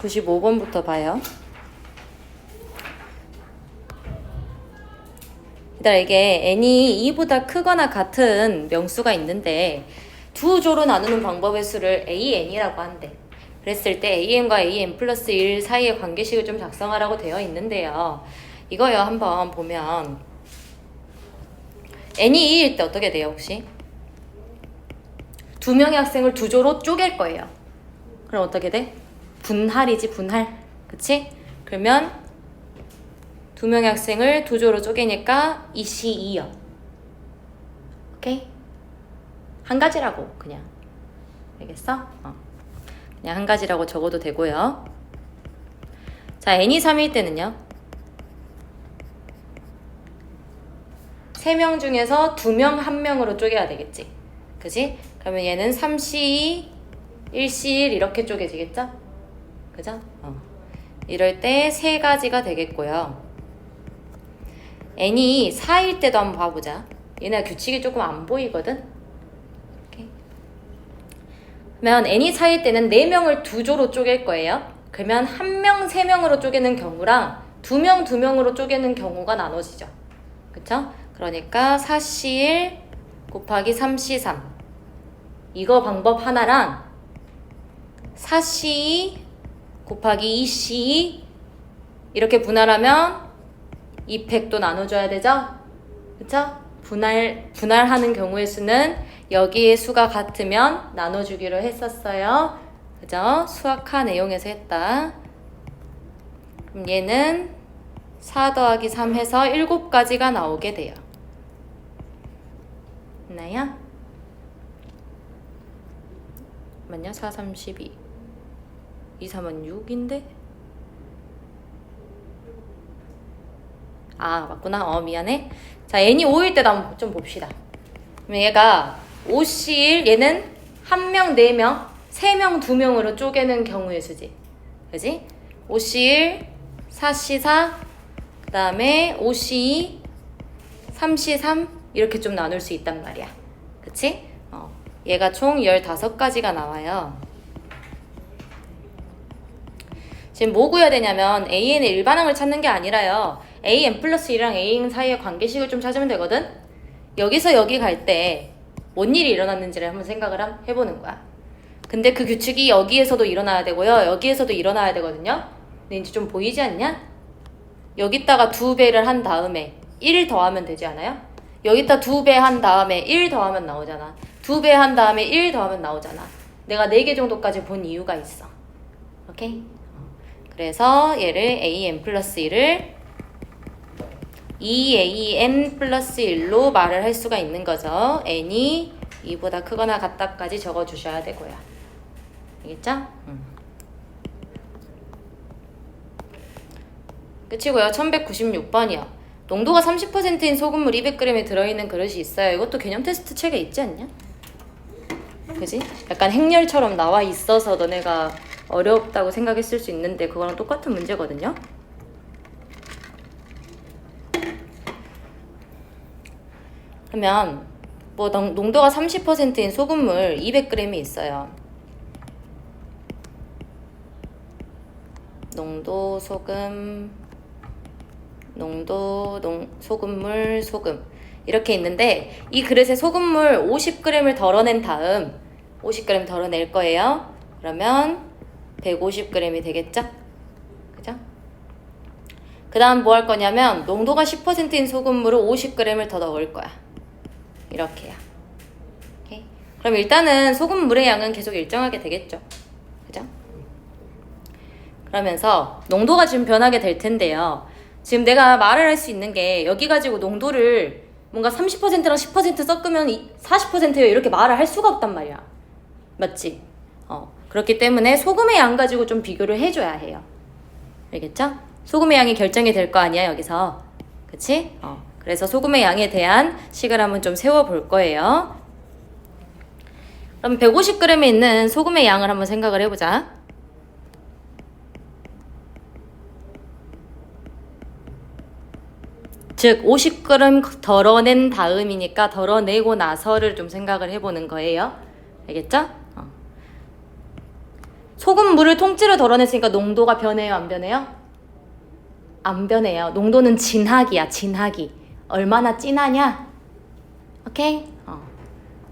95번부터 봐요. 이게 n이 2보다 크거나 같은 명수가 있는데 두 조로 나누는 방법의 수를 an이라고 한대. 그랬을 때 an과 an 플러스 1 사이의 관계식을 좀 작성하라고 되어 있는데요. 이거요 한번 보면 n이 2일 때 어떻게 돼요 혹시? 두 명의 학생을 두 조로 쪼갤 거예요. 그럼 어떻게 돼? 분할이지 분할. 그치? 그러면 두 명의 학생을 두 조로 쪼개니까 2C2요. 오케이? 한 가지라고 그냥. 알겠어? 그냥 한 가지라고 적어도 되고요. 자, n이 3일 때는요. 3명 중에서 2명 1명으로 쪼개야 되겠지. 그지? 그러면 얘는 3C2, 1C1 이렇게 쪼개지겠죠? 그죠? 이럴 때 세 가지가 되겠고요. n이 4일 때도 한번 봐보자. 얘네 규칙이 조금 안 보이거든? 오케이. 그러면 n이 4일 때는 4명을 두 조로 쪼갤 거예요. 그러면 1명 3명으로 쪼개는 경우랑 2명 2명으로 쪼개는 경우가 나눠지죠. 그쵸? 그러니까 4C1 곱하기 3C3 이거 방법 하나랑 4C2 곱하기 2C2 이렇게 분할하면 2팩도 나눠줘야 되죠? 그쵸? 분할하는 경우의 수는 여기의 수가 같으면 나눠주기로 했었어요. 그죠? 수학화 내용에서 했다. 그럼 얘는 4 더하기 3 해서 7가지가 나오게 돼요. 있나요? 맞냐? 4, 3, 12 2, 3은 6인데? 아 맞구나. 미안해. 자 n이 5일 때도 한번 좀 봅시다. 그럼 얘가 5C1 얘는 1명 4명 3명 2명으로 쪼개는 경우의 수지. 그지? 5C1 4C4 그 다음에 5C2 3C3 이렇게 좀 나눌 수 있단 말이야. 그치? 얘가 총 15가지가 나와요. 지금 뭐 구해야 되냐면 an의 일반항을 찾는 게 아니라요. an 플러스 1이랑 an 사이의 관계식을 좀 찾으면 되거든? 여기서 여기 갈 때 뭔 일이 일어났는지를 한번 생각을 해보는 거야. 근데 그 규칙이 여기에서도 일어나야 되고요. 여기에서도 일어나야 되거든요. 근데 이제 좀 보이지 않냐? 여기다가 2배를 한 다음에 1 더하면 되지 않아요? 여기다 2배 한 다음에 1 더하면 나오잖아. 2배 한 다음에 1 더하면 나오잖아. 내가 4개 정도까지 본 이유가 있어. 오케이? 그래서 얘를 an 플러스 1을 2an 플러스 1로 말을 할 수가 있는 거죠. n이 2보다 크거나 같다까지 적어주셔야 되고요. 알겠죠? 끝이고요. 1196번이요. 농도가 30%인 소금물 200g이 들어있는 그릇이 있어요. 이것도 개념 테스트 책에 있지 않냐? 그지? 약간 행렬처럼 나와 있어서 너네가 어렵다고 생각했을 수 있는데 그거랑 똑같은 문제거든요. 그러면 뭐 농도가 30%인 소금물 200g이 있어요. 농도 소금 소금물 소금 이렇게 있는데 이 그릇에 소금물 50g을 덜어낸 다음 50g 덜어낼 거예요. 그러면 150g이 되겠죠? 그죠? 그 다음 뭐 할 거냐면 농도가 10%인 소금물을 50g을 더 넣을 거야. 이렇게요. 오케이? 그럼 일단은 소금물의 양은 계속 일정하게 되겠죠? 그죠? 그러면서 농도가 지금 변하게 될 텐데요. 지금 내가 말을 할 수 있는 게 여기 가지고 농도를 뭔가 30%랑 10% 섞으면 40%예요 이렇게 말을 할 수가 없단 말이야. 맞지? 그렇기 때문에 소금의 양 가지고 좀 비교를 해줘야 해요. 알겠죠? 소금의 양이 결정이 될 거 아니야 여기서. 그치? 그래서 소금의 양에 대한 식을 한번 좀 세워볼 거예요. 그럼 150g에 있는 소금의 양을 한번 생각을 해보자. 즉 50g 덜어낸 다음이니까 덜어내고 나서를 좀 생각을 해보는 거예요. 알겠죠? 소금 물을 통째로 덜어냈으니까 농도가 변해요, 안 변해요? 안 변해요. 농도는 진하기야, 진하기. 얼마나 진하냐? 오케이?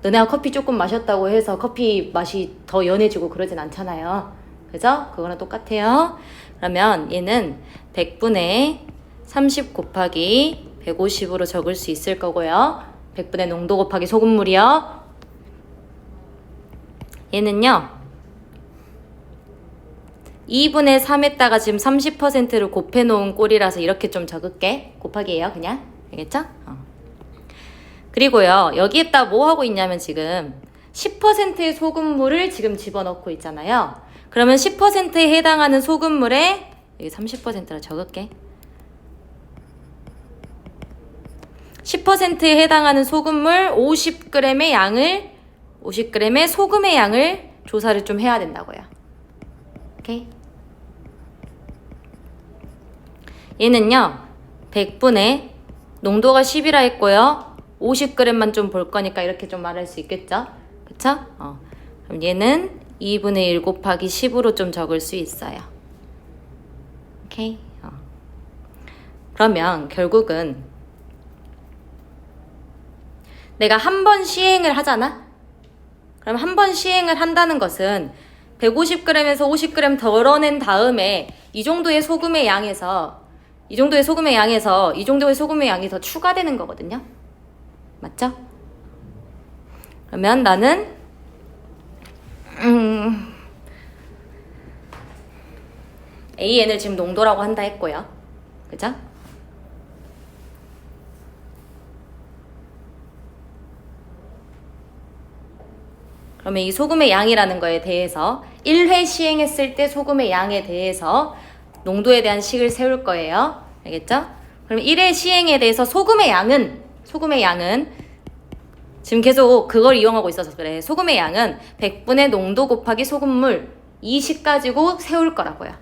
너네가 커피 조금 마셨다고 해서 커피 맛이 더 연해지고 그러진 않잖아요. 그죠? 그거랑 똑같아요. 그러면 얘는 100분의 30 곱하기 150으로 적을 수 있을 거고요. 100분의 농도 곱하기 소금물이요. 얘는요. 2분의 3에다가 지금 30%를 곱해놓은 꼴이라서 이렇게 좀 적을게. 곱하기예요, 그냥. 알겠죠? 그리고요, 여기에다 뭐 하고 있냐면 지금 10%의 소금물을 지금 집어넣고 있잖아요. 그러면 10%에 해당하는 소금물에 여기 30%라 적을게. 10%에 해당하는 소금물 50g의 양을 50g의 소금의 양을 조사를 좀 해야 된다고요. 오케이? 얘는요 100분의 농도가 10이라 했고요 50g만 좀 볼 거니까 이렇게 좀 말할 수 있겠죠? 그쵸? 그럼 얘는 2분의 1 곱하기 10으로 좀 적을 수 있어요. 오케이? 그러면 결국은 내가 한 번 시행을 하잖아? 그럼 한 번 시행을 한다는 것은 150g에서 50g 덜어낸 다음에 이 정도의 소금의 양에서 이 정도의 소금의 양이 더 추가되는 거거든요. 맞죠? 그러면 나는 AN을 지금 농도라고 한다 했고요. 그죠? 그러면 이 소금의 양이라는 거에 대해서 1회 시행했을 때 소금의 양에 대해서 농도에 대한 식을 세울 거예요. 알겠죠? 그럼 1회 시행에 대해서 소금의 양은 지금 계속 그걸 이용하고 있어서 그래. 소금의 양은 100분의 농도 곱하기 소금물 이 식 가지고 세울 거라고요.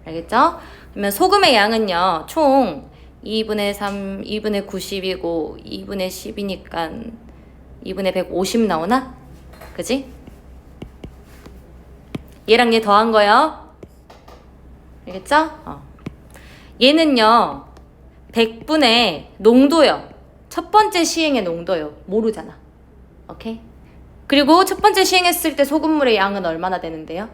알겠죠? 그러면 소금의 양은요. 총 2분의 3, 2분의 90이고 2분의 10이니까 2분의 150 나오나? 그지? 얘랑 얘 더한 거요. 알겠죠? 얘는요 100분의 농도요. 첫 번째 시행의 농도요. 모르잖아. 오케이? 그리고 첫 번째 시행했을 때 소금물의 양은 얼마나 되는데요?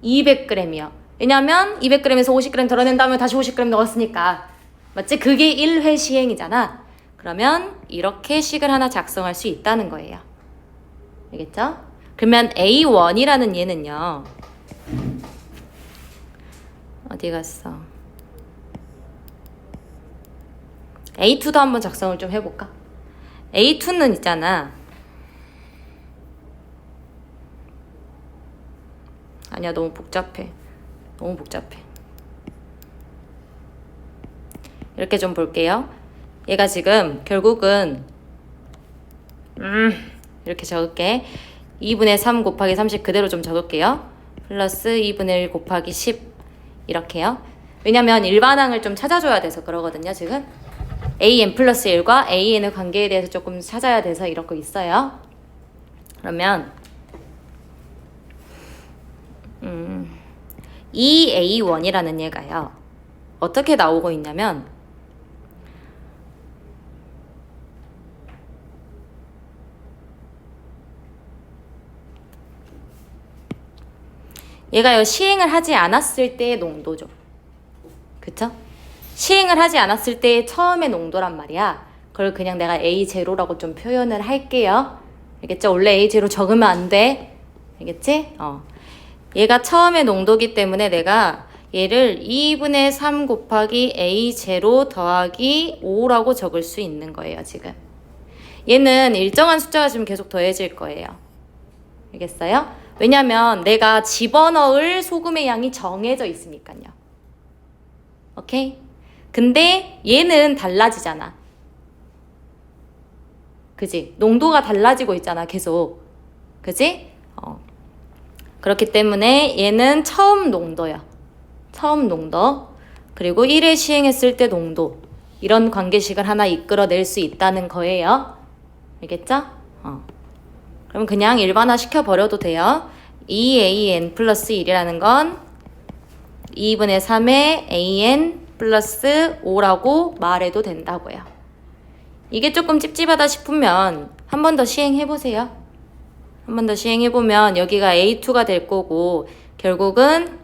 200g이요. 왜냐면 200g에서 50g 덜어낸 다음에 다시 50g 넣었으니까. 맞지? 그게 1회 시행이잖아. 그러면 이렇게 식을 하나 작성할 수 있다는 거예요. 알겠죠? 그러면 A1이라는 얘는요. 어디 갔어? A2도 한번 작성을 좀 해볼까? A2는 있잖아. 아니야, 너무 복잡해. 이렇게 좀 볼게요. 얘가 지금 결국은 이렇게 적을게. 2분의 3 곱하기 30 그대로 좀 적을게요. 플러스 2분의 1 곱하기 10 이렇게요. 왜냐면 일반항을 좀 찾아줘야 돼서 그러거든요. 지금 AN 플러스 1과 AN의 관계에 대해서 조금 찾아야 돼서 이렇게 있어요. 그러면 이 A1이라는 얘가요. 어떻게 나오고 있냐면 얘가요 시행을 하지 않았을 때의 농도죠. 그쵸? 시행을 하지 않았을 때의 처음의 농도란 말이야. 그걸 그냥 내가 A0라고 좀 표현을 할게요. 알겠죠? 원래 A0 적으면 안 돼. 알겠지? 얘가 처음의 농도기 때문에 내가 얘를 2분의 3 곱하기 A0 더하기 5라고 적을 수 있는 거예요, 지금. 얘는 일정한 숫자가 지금 계속 더해질 거예요. 알겠어요? 왜냐면 내가 집어넣을 소금의 양이 정해져 있으니까요. 오케이? 근데 얘는 달라지잖아. 그지? 농도가 달라지고 있잖아, 계속. 그지? 그렇기 때문에 얘는 처음 농도야. 처음 농도. 그리고 1회 시행했을 때 농도. 이런 관계식을 하나 이끌어낼 수 있다는 거예요. 알겠죠? 그럼 그냥 일반화 시켜버려도 돼요. 2an 플러스 1이라는 건 2분의 3의 an 플러스 5라고 말해도 된다고요. 이게 조금 찝찝하다 싶으면 한 번 더 시행해보세요. 한 번 더 시행해보면 여기가 A2가 될 거고 결국은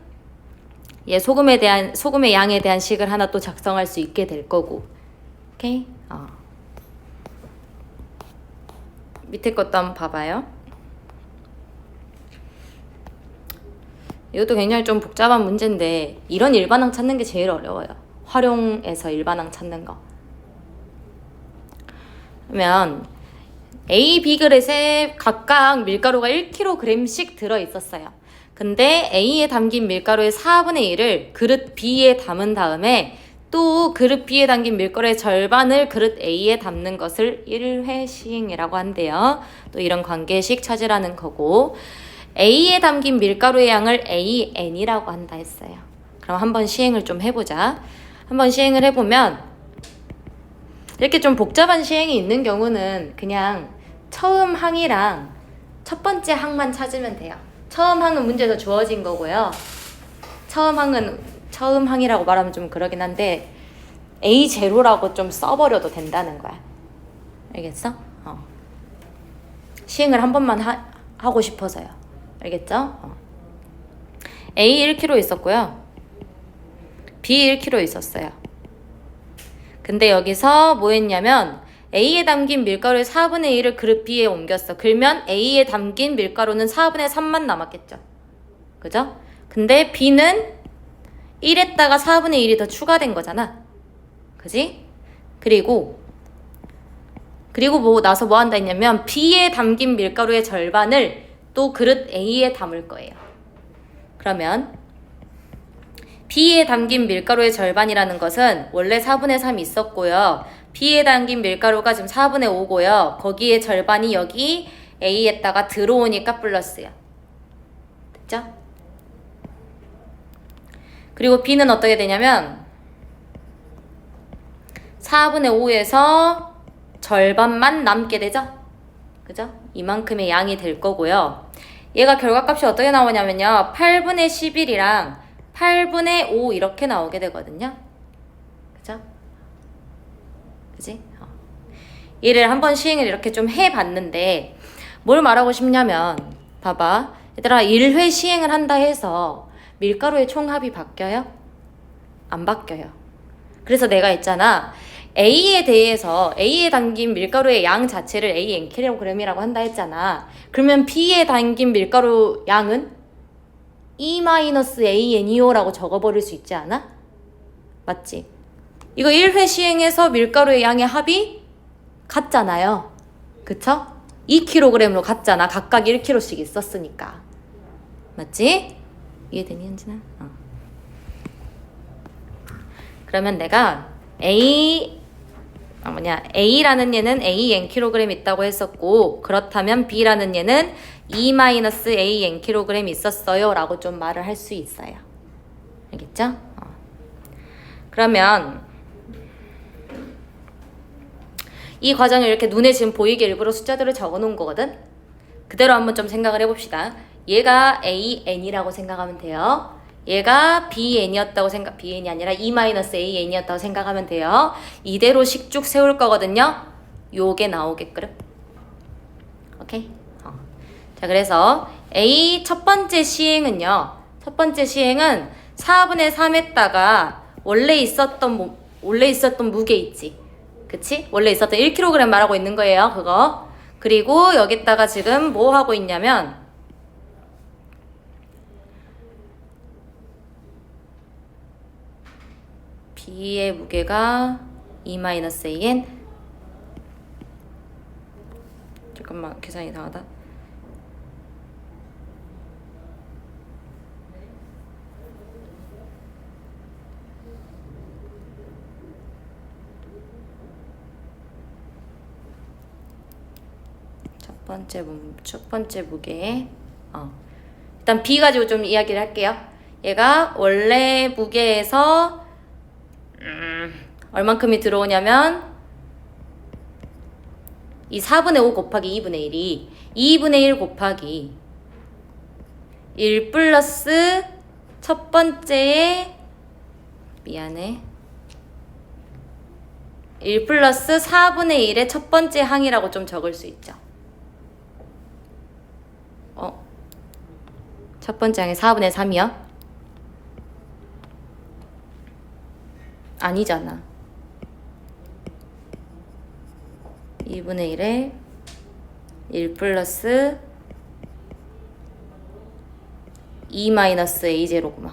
소금의 양에 대한 식을 하나 또 작성할 수 있게 될 거고. 오케이? 밑에 것도 한번 봐봐요. 이것도 굉장히 좀 복잡한 문제인데 이런 일반항 찾는 게 제일 어려워요. 활용해서 일반항 찾는 거. 그러면 A, B 그릇에 각각 밀가루가 1kg씩 들어있었어요. 근데 A에 담긴 밀가루의 4분의 1을 그릇 B에 담은 다음에 또 그릇 B에 담긴 밀가루의 절반을 그릇 A에 담는 것을 1회 시행이라고 한대요. 또 이런 관계식 찾으라는 거고, A에 담긴 밀가루의 양을 AN이라고 한다 했어요. 그럼 한번 시행을 좀 해보자. 한번 시행을 해보면 이렇게 좀 복잡한 시행이 있는 경우는 그냥 처음 항이랑 첫 번째 항만 찾으면 돼요. 처음 항은 문제에서 주어진 거고요. 처음 항이라고 말하면 좀 그러긴 한데 A0라고 좀 써버려도 된다는 거야. 알겠어? 시행을 한 번만 하고 싶어서요. 알겠죠? A 1kg 있었고요. B 1kg 있었어요. 근데 여기서 뭐 했냐면 A에 담긴 밀가루의 4분의 1을 그릇 B에 옮겼어. 그러면 A에 담긴 밀가루는 4분의 3만 남았겠죠. 그죠? 근데 B는 1에다가 4분의 1이 더 추가된 거잖아. 그지? 그리고 나서 뭐 한다 했냐면 B에 담긴 밀가루의 절반을 또 그릇 A에 담을 거예요. 그러면 B에 담긴 밀가루의 절반이라는 것은 원래 4분의 3이 있었고요. B에 담긴 밀가루가 지금 4분의 5고요. 거기에 절반이 여기 A에다가 들어오니까 플러스요. 됐죠? 그리고 B는 어떻게 되냐면 4분의 5에서 절반만 남게 되죠? 그죠? 이만큼의 양이 될 거고요. 얘가 결과값이 어떻게 나오냐면요. 8분의 11이랑 8분의 5 이렇게 나오게 되거든요. 그죠? 그지? 얘를 한번 시행을 이렇게 좀 해봤는데 뭘 말하고 싶냐면 봐봐. 얘들아 1회 시행을 한다 해서 밀가루의 총합이 바뀌어요? 안 바뀌어요. 그래서 내가 있잖아. A에 대해서 A에 담긴 밀가루의 양 자체를 ANkg이라고 한다 했잖아. 그러면 B에 담긴 밀가루 양은 E-AN이요라고 적어버릴 수 있지 않아? 맞지? 이거 1회 시행해서 밀가루의 양의 합이 같잖아요. 그쵸? 2kg으로 같잖아. 각각 1kg씩 있었으니까. 맞지? 이해되니, 현진아? 그러면 내가 A라는 얘는 ANkg 있다고 했었고, 그렇다면 B라는 얘는 E-ANkg 있었어요 라고 좀 말을 할 수 있어요. 알겠죠? 그러면 이 과정을 이렇게 눈에 지금 보이게 일부러 숫자들을 적어 놓은 거거든? 그대로 한번 좀 생각을 해봅시다. 얘가 AN이라고 생각하면 돼요. 얘가 BN이 아니라 E-AN이었다고 생각하면 돼요. 이대로 식쭉 세울 거거든요. 요게 나오게끔. 오케이? 자, 그래서 A 첫 번째 시행은요. 첫 번째 시행은 4분의 3에다가 원래 있었던 무게 있지. 그치? 원래 있었던 1kg 말하고 있는 거예요. 그거. 그리고 여기다가 지금 뭐 하고 있냐면 B의 무게가 E-AN. 잠깐만, 계산이 이상하다. 첫 번째 무게. 일단 B 가지고 좀 이야기를 할게요. 얘가 원래 무게에서 얼만큼이 들어오냐면 이 4분의 5 곱하기 2분의 1이 2분의 1 곱하기 1 플러스 첫 번째의 미안해 1 플러스 4분의 1의 첫 번째 항이라고 좀 적을 수 있죠. 첫 번째 항이 4분의 3이요? 아니잖아. 2분의 1에 1 플러스 2 마이너스 a0구만.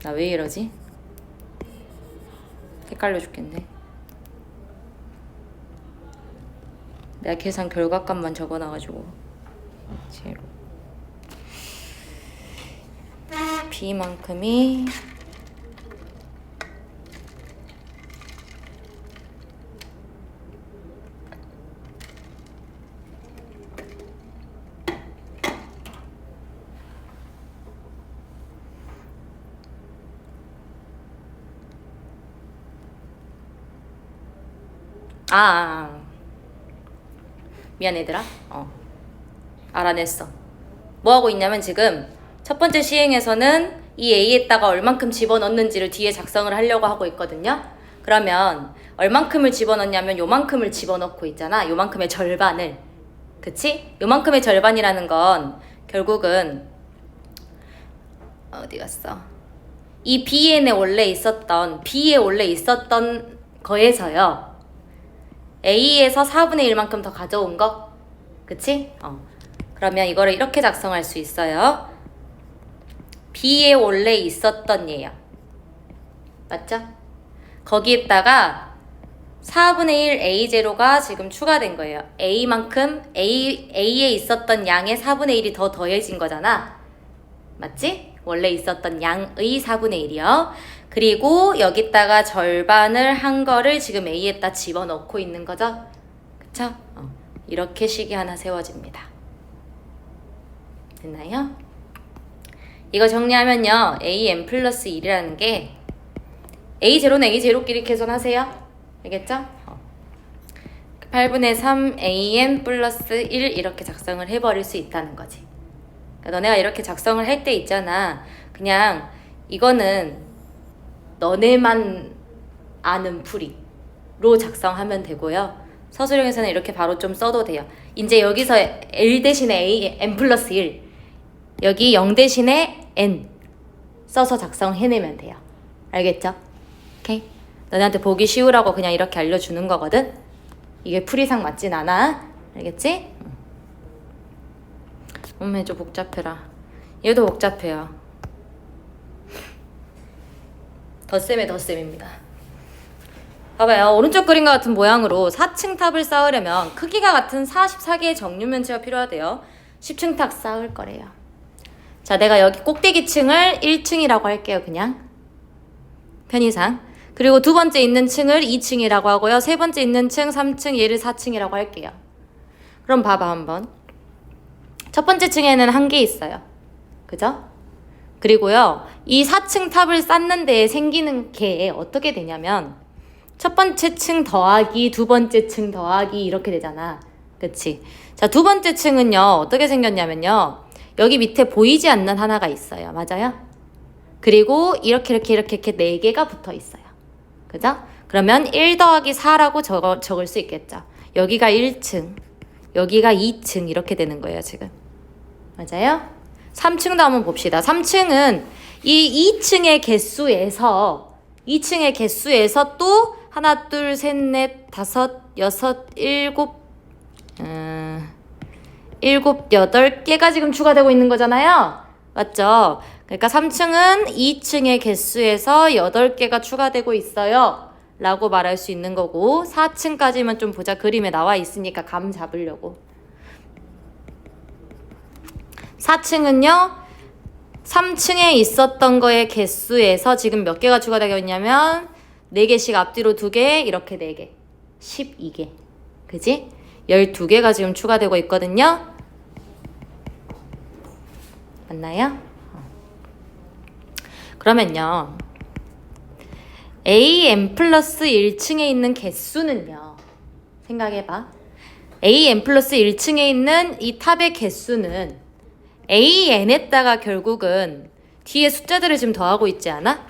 나 왜 이러지? 헷갈려 죽겠네. 내가 계산 결과값만 적어놔가지고 제로 b만큼이 미안 얘들아. 알아냈어. 뭐하고 있냐면 지금 첫 번째 시행에서는 이 A에다가 얼만큼 집어넣는지를 뒤에 작성을 하려고 하고 있거든요. 그러면 얼만큼을 집어넣냐면 요만큼을 집어넣고 있잖아. 요만큼의 절반을. 그치? 요만큼의 절반이라는 건 결국은 어디 갔어? 이 B에 원래 있었던 거에서요. A에서 4분의 1만큼 더 가져온 거? 그치? 그러면 이거를 이렇게 작성할 수 있어요. B에 원래 있었던 얘요. 맞죠? 거기에다가 4분의 1 A0가 지금 추가된 거예요. A만큼 A에 있었던 양의 4분의 1이 더 더해진 거잖아. 맞지? 원래 있었던 양의 4분의 1이요. 그리고 여기다가 절반을 한 거를 지금 A에다 집어넣고 있는 거죠. 그쵸? 이렇게 식이 하나 세워집니다. 됐나요? 이거 정리하면요. AN 플러스 1이라는 게 A0는 A0끼리 계산하세요. 알겠죠? 8분의 3 AN 플러스 1 이렇게 작성을 해버릴 수 있다는 거지. 그러니까 너네가 이렇게 작성을 할 때 있잖아. 그냥 이거는 너네만 아는 풀이로 작성하면 되고요. 서술형에서는 이렇게 바로 좀 써도 돼요. 이제 여기서 L 대신에 A, N 플러스 1 여기 0 대신에 N 써서 작성해내면 돼요. 알겠죠? 오케이? 너네한테 보기 쉬우라고 그냥 이렇게 알려주는 거거든? 이게 풀이상 맞진 않아. 알겠지? 좀 복잡해라. 얘도 복잡해요. 덧셈의 덧셈입니다. 봐봐요. 오른쪽 그림과 같은 모양으로 4층 탑을 쌓으려면 크기가 같은 44개의 정육면체가 필요하대요. 10층 탑 쌓을 거래요. 자, 내가 여기 꼭대기층을 1층이라고 할게요. 그냥 편의상. 그리고 두 번째 있는 층을 2층이라고 하고요. 세 번째 있는 층 3층, 얘를 4층이라고 할게요. 그럼 봐봐 한번. 첫 번째 층에는 한 개 있어요. 그죠? 그리고요, 이 4층 탑을 쌓는 데에 생기는 게 어떻게 되냐면 첫 번째 층 더하기 두 번째 층 더하기 이렇게 되잖아. 그치? 자, 두 번째 층은요, 어떻게 생겼냐면요, 여기 밑에 보이지 않는 하나가 있어요. 맞아요? 그리고 이렇게 네 개가 붙어 있어요. 그죠? 그러면 1 더하기 4라고 적을 수 있겠죠. 여기가 1층, 여기가 2층 이렇게 되는 거예요, 지금. 맞아요? 3층도 한번 봅시다. 3층은 이 2층의 개수에서 또 하나, 둘, 셋, 넷, 다섯, 여섯, 일곱, 8개가 지금 추가되고 있는 거잖아요. 맞죠? 그러니까 3층은 2층의 개수에서 8개가 추가되고 있어요. 라고 말할 수 있는 거고 4층까지만 좀 보자. 그림에 나와 있으니까 감 잡으려고. 4층은요. 3층에 있었던 거의 개수에서 지금 몇 개가 추가되고 있냐면 4개씩 앞뒤로 2개, 이렇게 4개. 12개. 그지? 12개가 지금 추가되고 있거든요. 맞나요? 그러면요. AN 플러스 1층에 있는 개수는요. 생각해봐. an 플러스 1층에 있는 이 탑의 개수는 an에다가 결국은 뒤에 숫자들을 지금 더하고 있지 않아?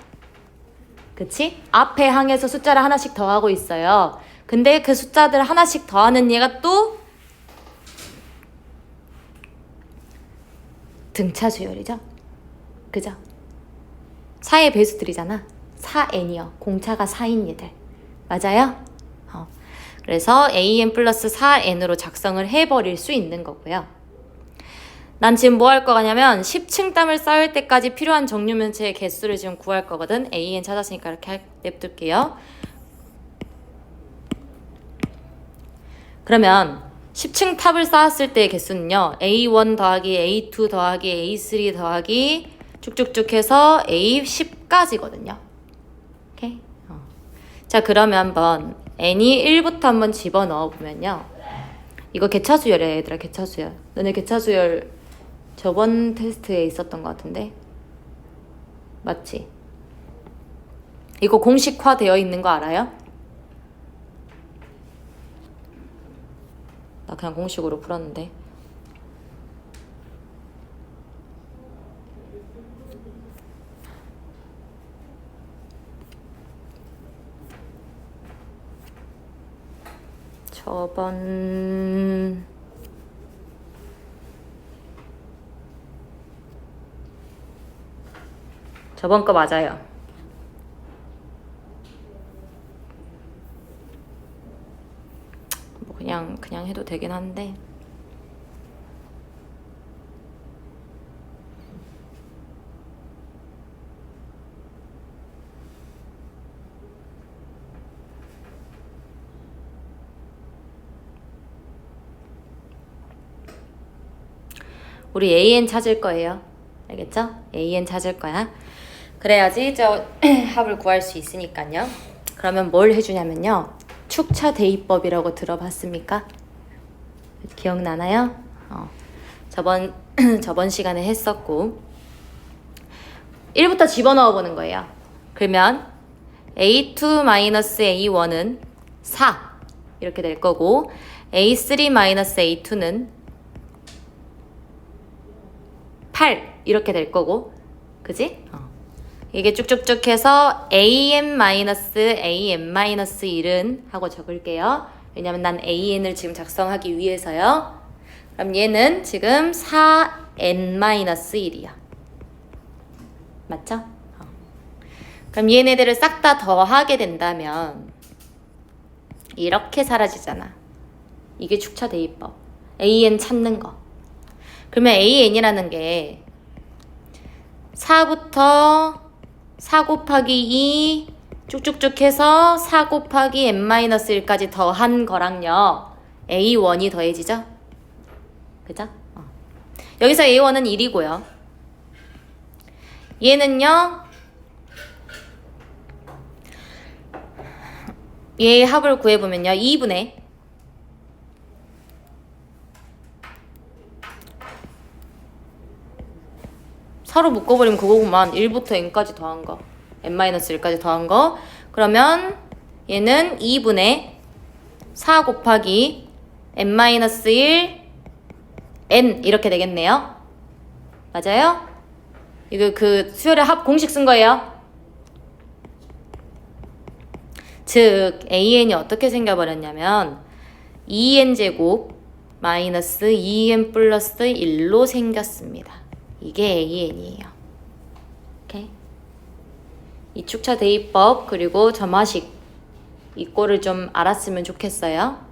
그치? 앞에 항에서 숫자를 하나씩 더하고 있어요. 근데 그 숫자들 하나씩 더하는 얘가 또 등차 수열이죠. 그죠? 4의 배수들이잖아. 4n이요. 공차가 4인 얘들. 맞아요? 그래서 an 플러스 4n으로 작성을 해버릴 수 있는 거고요. 난 지금 뭐 할 거냐면 10층 땀을 쌓을 때까지 필요한 정류면체의 개수를 지금 구할 거거든. an 찾았으니까 이렇게 냅둘게요. 그러면 10층 탑을 쌓았을 때의 개수는요. a1 더하기 a2 더하기 a3 더하기 쭉쭉쭉 해서 a10까지거든요. 오케이? 자, 그러면 한번 n이 1부터 한번 집어넣어 보면요. 이거 개차수열이야, 얘들아. 개차수열. 너네 개차수열 저번 테스트에 있었던 것 같은데. 맞지? 이거 공식화 되어 있는 거 알아요? 나 그냥 공식으로 풀었는데. 저번 거 맞아요. 뭐 그냥 해도 되긴 한데. 우리 an 찾을 거예요. 알겠죠? an 찾을 거야. 그래야지 저 합을 구할 수 있으니까요. 그러면 뭘 해주냐면요. 축차 대입법이라고 들어봤습니까? 기억나나요? 저번 시간에 했었고 1부터 집어넣어 보는 거예요. 그러면 a2-a1은 4 이렇게 될 거고 a3-a2는 8 이렇게 될 거고, 그지? 이게 쭉쭉쭉 해서 an-am-1은 하고 적을게요. 왜냐면 난 an을 지금 작성하기 위해서요. 그럼 얘는 지금 4n-1이야. 맞죠? 그럼 얘네들을 싹 다 더하게 된다면 이렇게 사라지잖아. 이게 축차 대입법. an 찾는 거. 그러면 an이라는 게 4부터 4 곱하기 2 쭉쭉쭉 해서 4 곱하기 n-1까지 더한 거랑요. a1이 더해지죠? 그죠? 여기서 a1은 1이고요. 얘는요. 얘의 합을 구해보면요. 2분의 서로 묶어버리면 그거구만. 1부터 n까지 더한 거. n-1까지 더한 거. 그러면 얘는 2분의 4 곱하기 n-1 n 이렇게 되겠네요. 맞아요? 이거 그 수열의 합 공식 쓴 거예요. 즉 an이 어떻게 생겨버렸냐면 2n제곱 마이너스 2n 플러스 1로 생겼습니다. 이게 an이에요. 오케이? 이 축차 대입법 그리고 점화식 이거를 좀 알았으면 좋겠어요.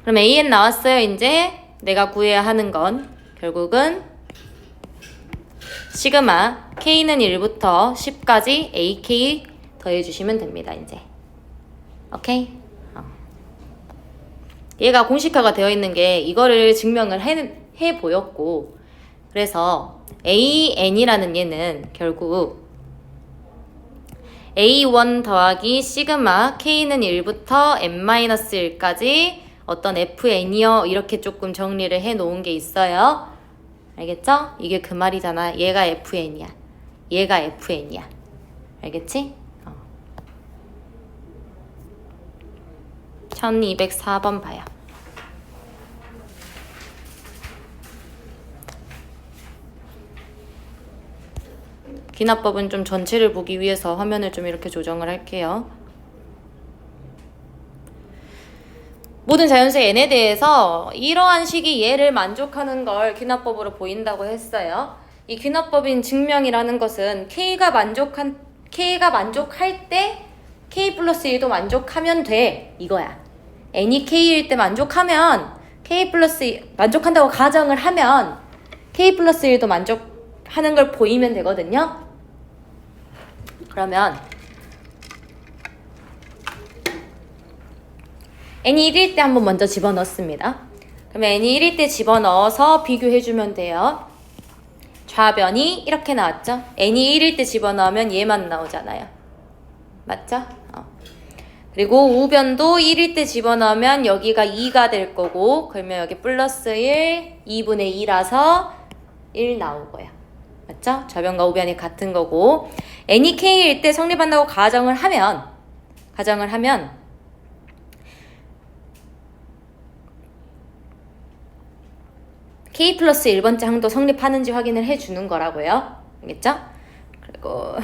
그럼 an 나왔어요. 이제 내가 구해야 하는 건 결국은 시그마 k는 1부터 10까지 ak 더해주시면 됩니다. 이제 오케이? 얘가 공식화가 되어 있는 게 이거를 증명을 해 보였고, 그래서 an이라는 얘는 결국 a1 더하기 시그마 k는 1부터 n-1까지 어떤 fn이요 이렇게 조금 정리를 해 놓은 게 있어요. 알겠죠? 이게 그 말이잖아. 얘가 fn이야. 얘가 fn이야. 알겠지? 1204번 봐요. 기납법은 좀 전체를 보기 위해서 화면을 좀 이렇게 조정을 할게요. 모든 자연수의 n에 대해서 이러한 식이 얘를 만족하는 걸 기납법으로 보인다고 했어요. 이 기납법인 증명이라는 것은 K가 만족할 때 K 플러스 1도 만족하면 돼. 이거야. n이 K일 때 만족하면 K 플러스 1, 만족한다고 가정을 하면 K 플러스 1도 만족하는 걸 보이면 되거든요. 그러면 n이 1일 때 한번 먼저 집어넣습니다. 그러면 n이 1일 때 집어넣어서 비교해주면 돼요. 좌변이 이렇게 나왔죠? n이 1일 때 집어넣으면 얘만 나오잖아요. 맞죠? 그리고 우변도 1일 때 집어넣으면 여기가 2가 될 거고, 그러면 여기 플러스 1, 2분의 2라서 1 나오고요. 맞죠? 좌변과 우변이 같은 거고, n이 k일 때 성립한다고 가정을 하면 k 플러스 1번째 항도 성립하는지 확인을 해주는 거라고요. 알겠죠? 그리고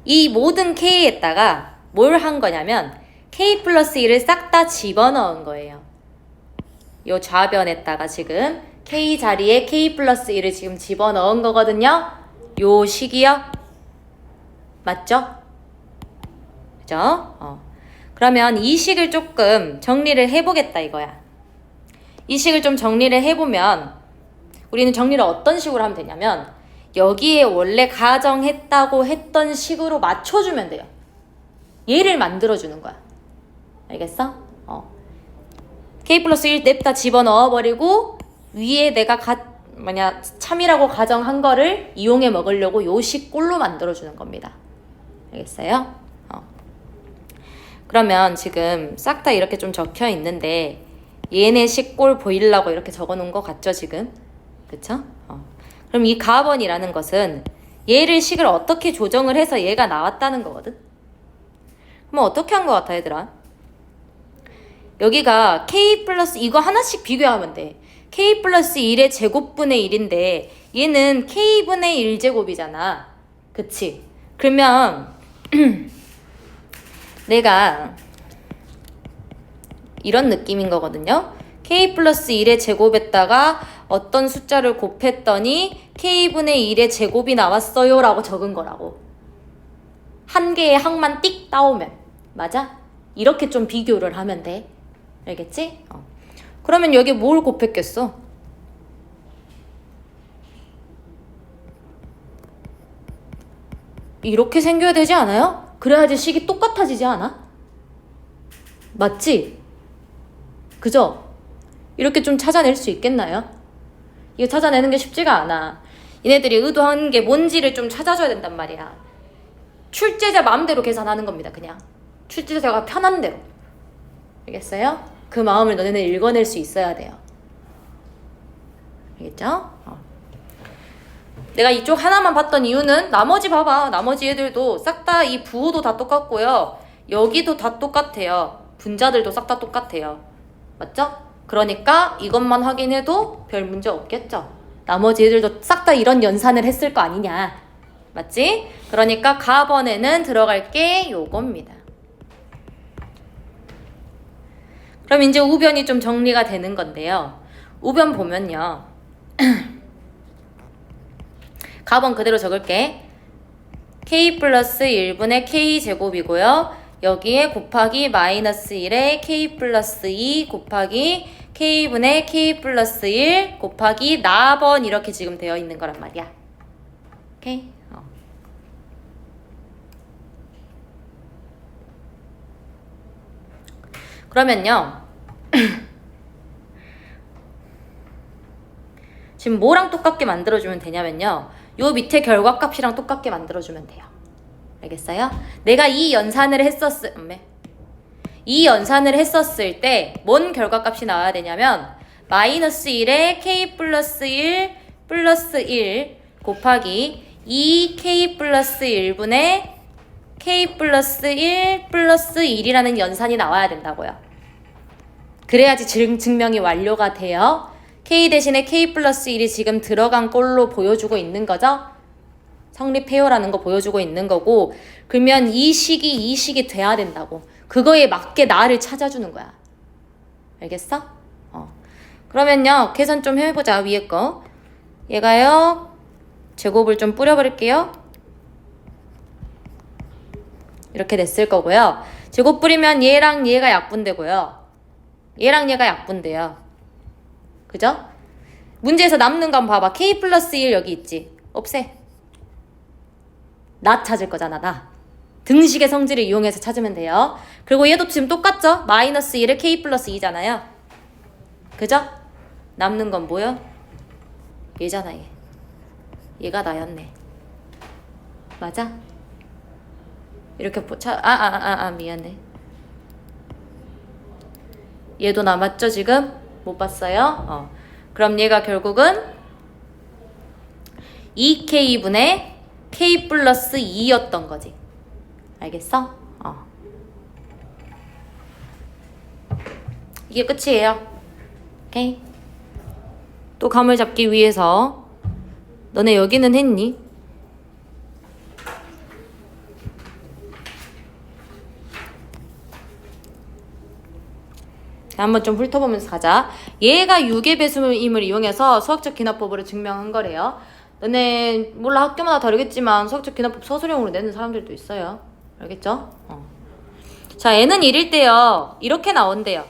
이 모든 k에다가 뭘 한 거냐면 k 플러스 1을 싹 다 집어넣은 거예요. 요 좌변에다가 지금 k 자리에 k 플러스 1을 지금 집어넣은 거거든요. 요 식이요. 맞죠? 그죠? 그러면 이 식을 조금 정리를 해보겠다 이거야. 이 식을 좀 정리를 해보면 우리는 정리를 어떤 식으로 하면 되냐면 여기에 원래 가정했다고 했던 식으로 맞춰주면 돼요. 얘를 만들어주는 거야. 알겠어? K 플러스 1 냅다 집어넣어버리고 위에 내가 만약 참이라고 가정한 거를 이용해 먹으려고 요 식꼴로 만들어주는 겁니다. 알겠어요? 그러면 지금 싹 다 이렇게 좀 적혀 있는데 얘네 식꼴 보이려고 이렇게 적어놓은 거 같죠 지금? 그쵸? 그럼 이 가번이라는 것은 얘를 식을 어떻게 조정을 해서 얘가 나왔다는 거거든? 그럼 어떻게 한 거 같아 얘들아? 여기가 K 플러스 이거 하나씩 비교하면 돼. K 플러스 1의 제곱분의 1인데 얘는 K분의 1제곱이잖아. 그치? 그러면 내가 이런 느낌인 거거든요. K 플러스 1의 제곱에다가 어떤 숫자를 곱했더니 K분의 1의 제곱이 나왔어요 라고 적은 거라고. 한 개의 항만 띡 따오면. 맞아? 이렇게 좀 비교를 하면 돼. 알겠지? 그러면 여기 뭘 곱했겠어? 이렇게 생겨야 되지 않아요? 그래야지 식이 똑같아지지 않아? 맞지? 그죠? 이렇게 좀 찾아낼 수 있겠나요? 이거 찾아내는 게 쉽지가 않아. 얘네들이 의도한 게 뭔지를 좀 찾아줘야 된단 말이야. 출제자 마음대로 계산하는 겁니다. 그냥 출제자가 편한 대로. 알겠어요? 그 마음을 너네는 읽어낼 수 있어야 돼요. 알겠죠? 내가 이쪽 하나만 봤던 이유는 나머지 봐봐. 나머지 애들도 싹 다 이 부호도 다 똑같고요. 여기도 다 똑같아요. 분자들도 싹 다 똑같아요. 맞죠? 그러니까 이것만 확인해도 별 문제 없겠죠? 나머지 애들도 싹 다 이런 연산을 했을 거 아니냐. 맞지? 그러니까 가번에는 들어갈 게 요겁니다. 그럼 이제 우변이 좀 정리가 되는 건데요. 우변 보면요. 가번 그대로 적을게. K 플러스 1분의 K 제곱이고요. 여기에 곱하기 마이너스 1에 K 플러스 2 곱하기 K분의 K 플러스 1 곱하기 나번 이렇게 지금 되어 있는 거란 말이야. 오케이? 그러면요. 지금 뭐랑 똑같게 만들어주면 되냐면요. 요 밑에 결과값이랑 똑같게 만들어주면 돼요. 알겠어요? 내가 이 연산을 했었을 때 뭔 결과값이 나와야 되냐면 마이너스 1에 K 플러스 1 플러스 1 곱하기 2K 플러스 1분의 K 플러스 1 플러스 1이라는 연산이 나와야 된다고요. 그래야지 증명이 완료가 돼요. K 대신에 K 플러스 1이 지금 들어간 꼴로 보여주고 있는 거죠. 성립해요라는 거 보여주고 있는 거고, 그러면 이 식이 돼야 된다고. 그거에 맞게 나를 찾아주는 거야. 알겠어? 그러면요, 계산 좀 해보자. 위에 거. 얘가요, 제곱을 좀 뿌려버릴게요. 이렇게 됐을 거고요. 제곱 뿌리면 얘랑 얘가 약분되고요. 얘랑 얘가 약분돼요. 그죠? 문제에서 남는 건 봐봐. K 플러스 1 여기 있지? 없애. 나 찾을 거잖아, 나. 등식의 성질을 이용해서 찾으면 돼요. 그리고 얘도 지금 똑같죠? 마이너스 1을 K 플러스 2잖아요. 그죠? 남는 건 뭐요? 얘잖아, 얘. 얘가 나였네. 맞아? 이렇게 미안해. 얘도 남았죠, 지금? 못 봤어요? 그럼 얘가 결국은 2K분의 K 플러스 2였던 거지. 알겠어? 이게 끝이에요. 오케이? 또 감을 잡기 위해서 너네 여기는 했니? 한번 좀 훑어보면서 가자. 얘가 6의 배수임을 이용해서 수학적 기납법으로 증명한 거래요. 너네 몰라, 학교마다 다르겠지만 수학적 기납법 서술형으로 내는 사람들도 있어요. 알겠죠? 자, n은 1일 때요, 이렇게 나온대요.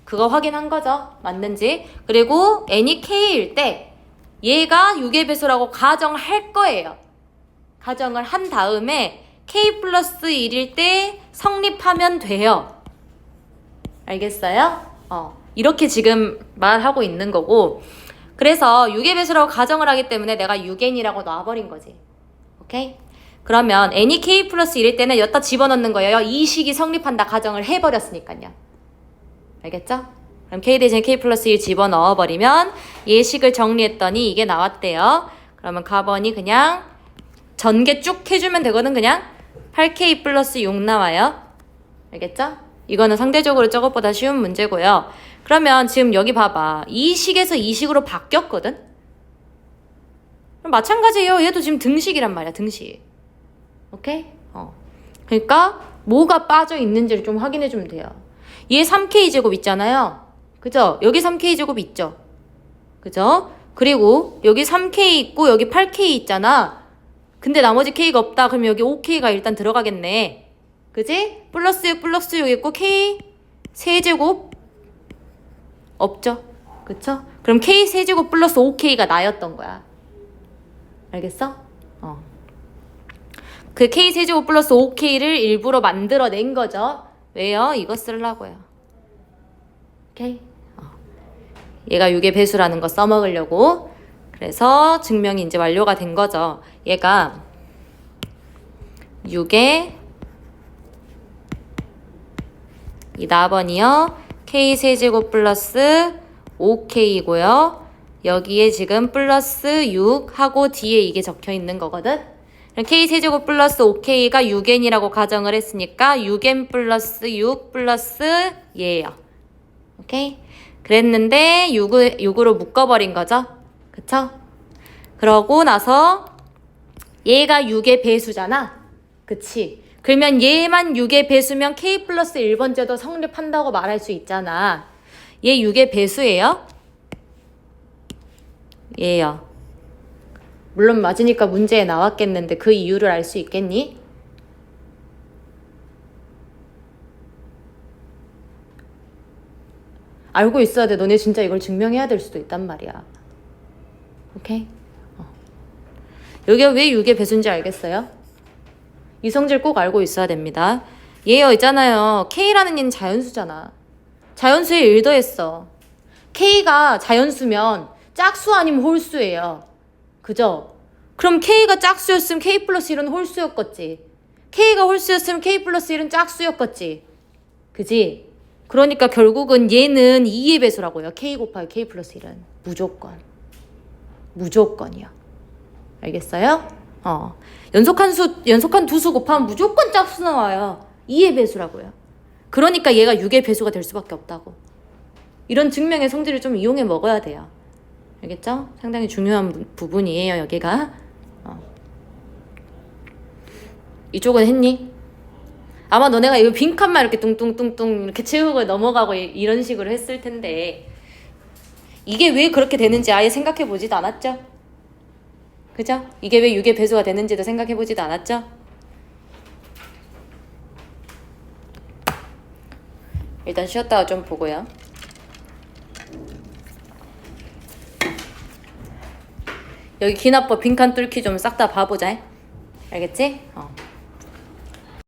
그거 확인한 거죠? 맞는지. 그리고 n이 k일 때 얘가 6의 배수라고 가정할 거예요. 가정을 한 다음에 k 플러스 1일 때 성립하면 돼요. 알겠어요? 이렇게 지금 말하고 있는 거고, 그래서 6의 배수라고 가정을 하기 때문에 내가 6n이라고 놔버린 거지. 오케이? 그러면 n이 k 플러스 1일 때는 여기다 집어넣는 거예요. 이 식이 성립한다 가정을 해버렸으니까요. 알겠죠? 그럼 k 대신에 k 플러스 1 집어넣어버리면 얘 식을 정리했더니 이게 나왔대요. 그러면 가번이 그냥 전개 쭉 해주면 되거든. 그냥 8k 플러스 6 나와요. 알겠죠? 이거는 상대적으로 저것보다 쉬운 문제고요. 그러면 지금 여기 봐봐. 이 식에서 이 식으로 바뀌었거든? 그럼 마찬가지예요. 얘도 지금 등식이란 말이야. 등식. 오케이? 그러니까 뭐가 빠져 있는지를 좀 확인해 주면 돼요. 얘 3K제곱 있잖아요. 그죠? 여기 3K제곱 있죠? 그죠? 그리고 여기 3K 있고 여기 8K 있잖아. 근데 나머지 K가 없다. 그럼 여기 5K가 일단 들어가겠네. 그지? 플러스 6 플러스 6 있고 K 세제곱 없죠? 그쵸? 그럼 K 세제곱 플러스 5K가 나였던 거야. 알겠어? 그 K 세제곱 플러스 5K를 일부러 만들어낸 거죠. 왜요? 이거 쓰려고요. 오케이? 얘가 6의 배수라는 거 써먹으려고. 그래서 증명이 이제 완료가 된 거죠. 얘가 6의 이 나번이요. K 세제곱 플러스 5K이고요. 여기에 지금 플러스 6 하고 뒤에 이게 적혀 있는 거거든. K 세제곱 플러스 5K가 6n이라고 가정을 했으니까 6n 플러스 6 플러스 얘예요. 오케이? 그랬는데 6으로 묶어버린 거죠. 그쵸? 그러고 나서 얘가 6의 배수잖아. 그치? 그러면 얘만 6의 배수면 K 플러스 1번째도 성립한다고 말할 수 있잖아. 얘 6의 배수예요? 얘요. 물론 맞으니까 문제에 나왔겠는데 그 이유를 알 수 있겠니? 알고 있어야 돼. 너네 진짜 이걸 증명해야 될 수도 있단 말이야. 오케이? 여기가 왜 6의 배수인지 알겠어요? 이 성질 꼭 알고 있어야 됩니다. 얘요 있잖아요. K라는 얘는 자연수잖아. 자연수에 1 더했어. K가 자연수면 짝수 아니면 홀수예요. 그죠? 그럼 K가 짝수였으면 K 플러스 1은 홀수였겠지. K가 홀수였으면 K 플러스 1은 짝수였겠지. 그지? 그러니까 결국은 얘는 2의 배수라고요. K 곱하기 K 플러스 1은. 무조건. 무조건이야. 알겠어요? 연속한 두 수 곱하면 무조건 짝수 나와요. 2의 배수라고요. 그러니까 얘가 6의 배수가 될 수밖에 없다고. 이런 증명의 성질을 좀 이용해 먹어야 돼요. 알겠죠? 상당히 중요한 부분이에요, 여기가. 이쪽은 했니? 아마 너네가 이거 빈칸만 이렇게 뚱뚱뚱뚱 이렇게 채우고 넘어가고 이런 식으로 했을 텐데 이게 왜 그렇게 되는지 아예 생각해 보지도 않았죠? 그죠? 이게 왜 6의 배수가 되는지도 생각해 보지도 않았죠? 일단 쉬었다가 좀 보고요. 여기 기납법 빈칸 뚫기 좀 싹 다 봐보자. 알겠지?